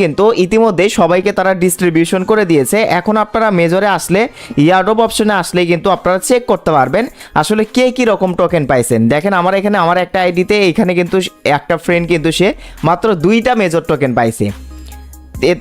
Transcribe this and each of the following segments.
কিন্তু ইতিমধ্যে সবাইকে তারা ডিস্ট্রিবিউশন করে দিয়েছে। এখন আপনারা মেজরে আসলে ইয়ারড্রপ অপশনে আসলে কিন্তু আপনারা চেক করতে পারবেন আসলে কে কি রকম টোকেন পাইছেন। দেখেন আমার এখানে আমার একটা আইডিতে এখানে কিন্তু একটা ফ্রেন্ড কিন্তু সে মাত্র 2টা মেজর টোকেন পাইছে।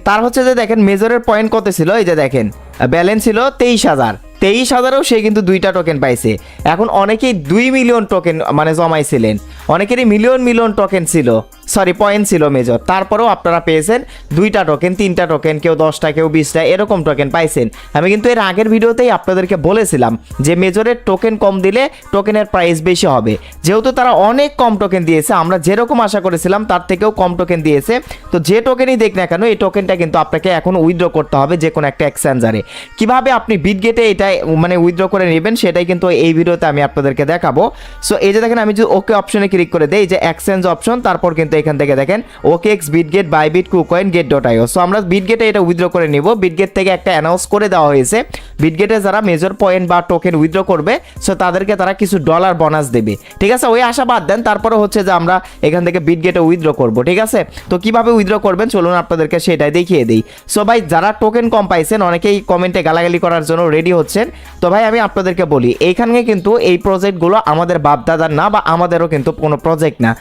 তার হচ্ছে যে দেখেন মেজরের পয়েন্ট কত ছিল, এই যে দেখেন ব্যালেন্স ছিল 23,000 সে কিন্তু 2টা টোকেন পাইছে। এখন অনেকেই 2 মিলিয়ন টোকেন মানে জমাইছিলেন, অনেকেরই মিলিয়ন টোকেন ছিল, সরি পয়েন্ট ছিল মেজর, তারপরেও আপনারা পেয়েছেন 2টা টোকেন 3টা টোকেন, কেউ 10টা কেউ 20টা এরকম টোকেন পাইছেন। আমি কিন্তু এর আগের ভিডিওতেই আপনাদেরকে বলেছিলাম যে মেজরের টোকেন কম দিলে টোকেনের প্রাইস বেশি হবে। যেহেতু তারা অনেক কম টোকেন দিয়েছে, আমরা যেরকম আশা করেছিলাম তার থেকেও কম টোকেন দিয়েছে, তো যে টোকেনই দেখ না কেন এই টোকেনটা কিন্তু আপনাকে এখন উইথড্র করতে হবে যে কোনো একটা এক্সচেঞ্জারে। কিভাবে আপনি বিটগেটে এটা মানে উইথড্র করে নেবেন সেটাই কিন্তু এই ভিডিওতে আমি আপনাদেরকে দেখাবো। সো এই যে দেখেন আমি যদি ওকে অপশনে ক্লিক করে দেই, যে এক্সচেঞ্জ অপশন, তারপর কিন্তু এখান থেকে দেখেন ওকেএক্স, বিটগেট, বাইবিট, কুকয়েন, গেট.io। সো আমরা বিটগেটে এটা উইথড্র করে নিব। বিটগেট থেকে একটা অ্যানাউন্স করে দেওয়া হয়েছে, বিটগেটে যারা মেজর পয়েন্ট বা টোকেন উইথড্র করবে সো তাদেরকে তারা কিছু ডলার বোনাস দেবে। ঠিক আছে, ওই আশা বাদ দেন, তারপরে হচ্ছে যে আমরা এখান থেকে বিটগেটে উইথড্র করব। ঠিক আছে, তো কিভাবে উইথড্র করবেন চলুন আপনাদেরকে সেটাই দেখিয়ে দিই। সো ভাই যারা টোকেন কম পাইছেন অনেকেই কমেন্টে গালাগালি করার জন্য রেডি হচ্ছেন, তো ভাই আমি আপনাদেরকে বলি এইখানে কিন্তু এই প্রজেক্টগুলো আমাদের বাপদাদার না বা আমাদেরও কিন্তু কোনো প্রজেক্ট না।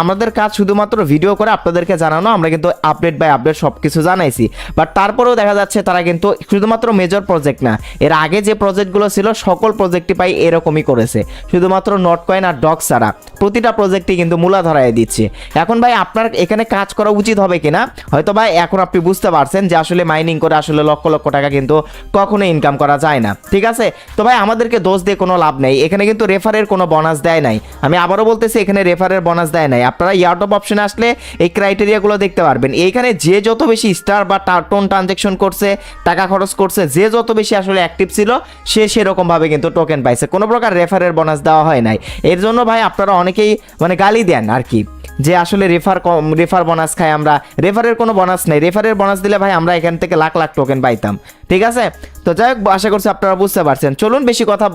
আমাদের কাজ শুধুমাত্র ভিডিও করে আপনাদেরকে জানানো, আমরা কিন্তু আপডেট বাই আপডেট সব কিছু জানাইছি। বাট তারপরেও দেখা যাচ্ছে তারা কিন্তু শুধুমাত্র মেজর প্রজেক্ট না, এর আগে যে প্রজেক্টগুলো ছিল সকল প্রজেক্টই পাই এরকমই করেছে, শুধুমাত্র নটকয়েন আর ডক্স ছাড়া প্রতিটা প্রজেক্টই কিন্তু মূলা ধরায় দিচ্ছে। এখন ভাই আপনার এখানে কাজ করা উচিত হবে কিনা, হয়তো ভাই এখন আপনি বুঝতে পারছেন যে আসলে মাইনিং করে আসলে লক্ষ লক্ষ টাকা কিন্তু কখনো ইনকাম করা যায় না। ঠিক আছে, তো ভাই আমাদেরকে দোষ দিয়ে কোনো লাভ নেই, এখানে কিন্তু রেফারের কোনো বোনাস দেয় নাই। আমি আবারও বলতেছি এখানে রেফারের বোনাস দেয় নাই। আপনারা ইয়ারড্রপ অপশনে আসলে এই ক্রাইটেরিয়াগুলো দেখতে পারবেন। এইখানে যে যত বেশি স্টার বা টোন ট্রানজেকশন করছে, টাকা খরচ করছে, যে যত বেশি আসলে অ্যাক্টিভ ছিল সে সেরকমভাবে কিন্তু টোকেন পাইছে, কোনো প্রকার রেফারের বোনাস দেওয়া হয় নাই। এর জন্য ভাই আপনারা অনেকেই মানে গালি দেন আর কি, যে আসলে রেফার বোনাস খাই আমরা, রেফারের কোনো বোনাস নেই। রেফারের বোনাস দিলে ভাই আমরা এখান থেকে লাখ লাখ টোকেন পাইতাম। ঠিক আছে, তো যাই হোক আশা করছি আপনারা বুঝতে পারছেন। চলুন বেশি কথা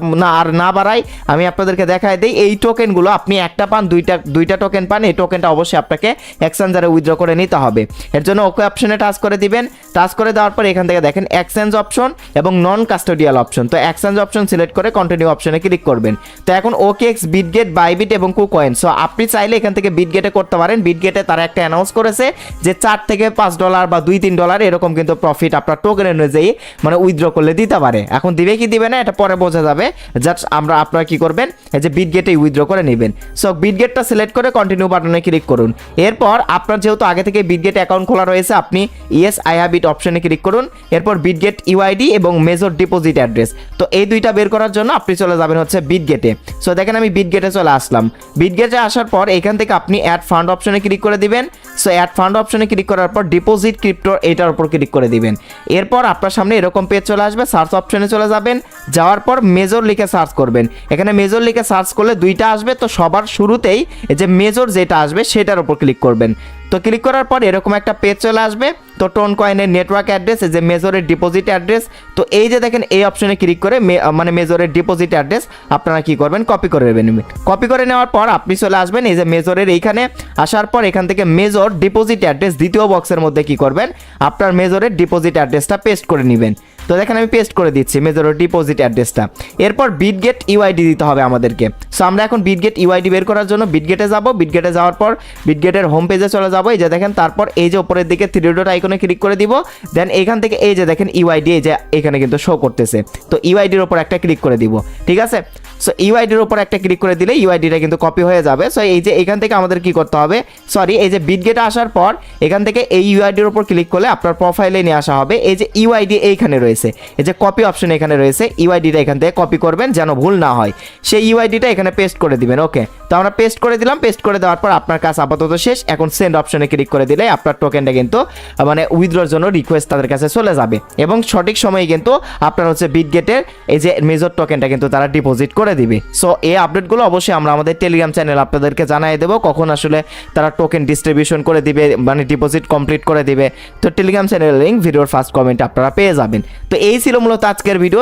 না বাড়াই, আমি আপনাদেরকে দেখাই দিই এই টোকেনগুলো আপনি একটা পান দুইটা টোকেন পান, এই টোকেনটা অবশ্যই আপনাকে এক্সচেঞ্জারে উইথড্র করে নিতে হবে। এর জন্য ওকে অপশনে টাচ করে দিবেন, টাচ করে দেওয়ার পর এখান থেকে দেখেন এক্সচেঞ্জ অপশন এবং নন কাস্টোডিয়াল অপশন, তো এক্সচেঞ্জ অপশন সিলেক্ট করে কন্টিনিউ অপশনে ক্লিক করবেন। তো এখন ওকেএক্স, বিটগেট, বাইবিট এবং কুকয়েন, সো আপনি চাইলে এখান থেকে বিটগেটে করতে পারেন। বিটগেটে তারা একটা অ্যানাউন্স করেছে যে $4 থেকে $5 বা $2-3 এরকম কিন্তু প্রফিট আপনার টোকেন অনুযায়ী মানে উইথড্র করলে দিতে পারে। এখন দিবে কি দিবে না এটা পরে বোঝা যাবে, জাস্ট আপনারা কি করবেন এই যে বিটগেটে উইথড্র করে নেবেন। সো বিটগেটটা সিলেক্ট করে কন্টিনিউ বাটনে ক্লিক করুন। এরপর আপনার যেহেতু আগে থেকে বিটগেট অ্যাকাউন্ট খোলা রয়েছে আপনি ইয়েস আই হ্যাভ ইট অপশনে ক্লিক করুন। এরপর বিটগেট ইউআইডি এবং মেজর ডিপোজিট অ্যাড্রেস, তো এই দুইটা বের করার জন্য আপনি চলে যাবেন হচ্ছে বিটগেটে। সো দেখেন আমি বিটগেটে চলে আসলাম। বিটগেটে আসার পর এখান থেকে আপনি অ্যাড ফান্ড অপশনে ক্লিক করে দিবেন। সো অ্যাড ফান্ড অপশনে ক্লিক করার পর ডিপোজিট ক্রিপ্টো এটার উপর ক্লিক করে দিবেন। এরপর আপনার সামনে এরকম পেজ চলে আসবে, সার্চ অপশনে চলে যাবেন, যাওয়ার পর মেজর লিখে সার্চ করবেন। এখানে মেজর লিখে সার্চ করলে দুইটা আসবে, তো সবার শুরুতেই এই যে মেজর যেটা আসবে সেটার উপর ক্লিক করবেন। তো ক্লিক করার পর এরকম একটা পেজ চলে আসবে, তো টোন কয়েনের নেটওয়ার্ক অ্যাড্রেস, এই যে মেজরের ডিপোজিট অ্যাড্রেস, তো এই যে দেখেন এই অপশনে ক্লিক করে মানে মেজরের ডিপোজিট অ্যাড্রেস আপনারা কি করবেন কপি করে নেবেন। কপি করে নেওয়ার পর আপনি চলে আসবেন এই যে মেজরের এইখানে, আসার পর এখান থেকে মেজর ডিপোজিট অ্যাড্রেস দ্বিতীয় বক্সের মধ্যে কি করবেন আপনার মেজরের ডিপোজিট অ্যাড্রেসটা পেস্ট করে নেবেন। তো দেখেন আমি পেস্ট করে দিচ্ছি মেজরের ডিপোজিট অ্যাড্রেসটা। এরপর বিটগেট ইউআইডি দিতে হবে আমাদেরকে। সো আমরা এখন বিটগেট ইউআইডি বের করার জন্য বিটগেটে যাব। বিটগেটে যাওয়ার পর বিটগেটের হোম পেজে চলে যাব, এই যে দেখেন, তারপর এই যে উপরের দিকে 3 ডট আইকনে ক্লিক করে দিব। দেন এখান থেকে এই যে দেখেন ইউআইডি, এই যে এখানে কিন্তু শো করতেছে, তো ইউআইডির উপর একটা ক্লিক করে দিব। ঠিক আছে, সো ইউআইডির উপর একটা ক্লিক করে দিলে ইউআইডিটা কিন্তু কপি হয়ে যাবে। সো এই যে এখান থেকে আমাদের কি করতে হবে, সরি এই যে বিটগেটে আসার পর এখান থেকে এই ইউআইডির উপর ক্লিক করলে আপনার প্রোফাইলে নিয়ে আসা হবে। এই যে ইউআইডি এইখানে রয়েছে, এই যে কপি অপশন এখানে রয়েছে, ইউআইডিটা এখান থেকে কপি করবেন যেন ভুল না হয়, সেই ইউআইডিটা এখানে পেস্ট করে দিবেন। ওকে, তো আমরা পেস্ট করে দিলাম। পেস্ট করে দেওয়ার পর আপনার কাজ আপাতত শেষ। এখন সেন্ড অপশনে ক্লিক করে দিলে আপনার টোকেনটা কিন্তু মানে উইথড্রর জন্য রিকোয়েস্ট তাদের কাছে চলে যাবে এবং সঠিক সময়ে কিন্তু আপনার হচ্ছে বিটগেটের এই যে মেজর টোকেনটা কিন্তু তারা ডিপোজিট করে দিবে। সো এই আপডেটগুলো অবশ্যই আমরা আমাদের টেলিগ্রাম চ্যানেল আপনাদেরকে জানিয়ে দেবো কখন আসলে তারা টোকেন ডিস্ট্রিবিউশন করে দিবে, মানে ডিপোজিট কমপ্লিট করে দিবে। তো টেলিগ্রাম চ্যানেলের লিঙ্ক ভিডিওর ফার্স্ট কমেন্ট আপনারা পেয়ে যাবেন। তো এই ছিল মূলত আজকের ভিডিও।